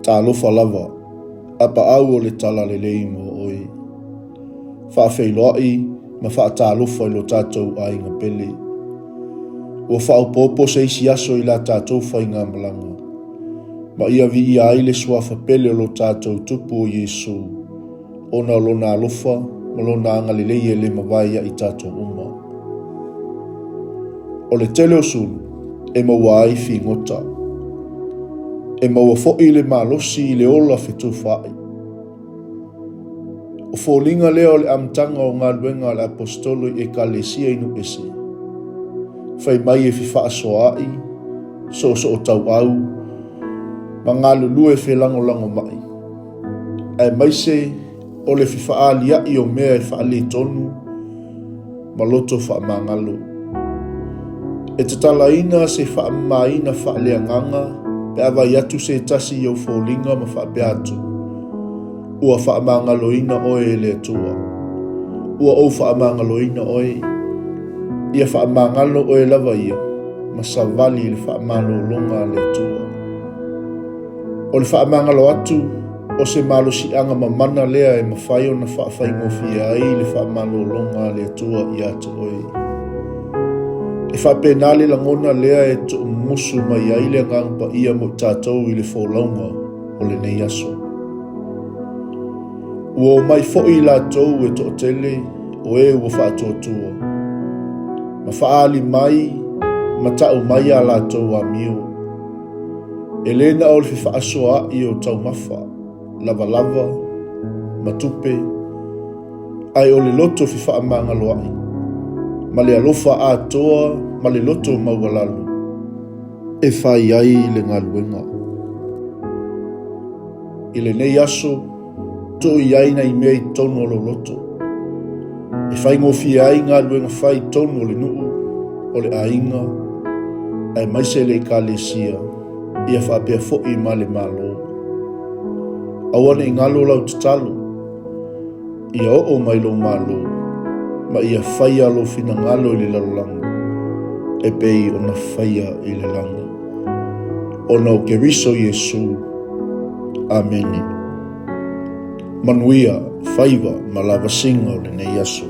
Talofa lava, apa au o le tala le lei mo oi. Whaafeiloai, ma whaatalofa i lo tātou ai ngā pele. Ua whaopopo se isi aso i la tātou whai ngā malanga. Ma ia vi ia ai le suafa pele o lo tātou tupu o Yesu. Ona lo nā alofa, ma lo nā anga le leie le mawai i tātou uma. O le tele o sulu, e maua ai fi ngota. E maua fo'i le malosi i le ola fitu whaai. O fōlinga leo le amtanga o ngā luenga le apostolo i ekalesia inu ese. Whai mai e fi whaasoai, so o tau au, ma ngā lulu e whelango lango mai. E mai se, o le fi whaalia i o mea e whaali tonu, ma loto whaamangalo. E te talaina se whaamaina whaaleanganga, pe awa iatu se tasi i au fōlinga ma whaabeatu. Ua whaamangaloina oe e le atua. Ua au whaamangaloina oe. Ia whaamangalo oe lava ia, ma savali le whaamalo longa le atua. O le whaamangalo atu, o se malo si anga ma mana lea e mawhaio na whaafai ai le whaamalo longa le atua i atu oe. E whapenale langona lea e to musu mai ai le ngangpa ia mo tātou i le wholaunga o le nei aso. Ua o mai fo'i la tau e to tele o e ua whaatotua. Ma whaali mai, ma tau mai a la tau a mio. E lena o le whaasoa i o tau mawha, lava lava, matupe, ai o le loto fi whaamanga loai. Ma le alofa a toa, ma le loto maualalu. E whai ai le ngā luenga. I le nei aso, to i aina i mea i tonu o lo loto. E whai ngofi ai ngā luenga whai tonu o le nuu, o le ainga, ai maise le kalesia, ia whaapea fo'i ma le malo. Awane i ngalo lau tatalu, ia o mai lo malo, ma ia whaia lo fina ngalo i le lalolanga, e pei o na whaia i le langa. O no keriso Yesu. Amen. Manuia, whaiva, malawasinga o le nei aso.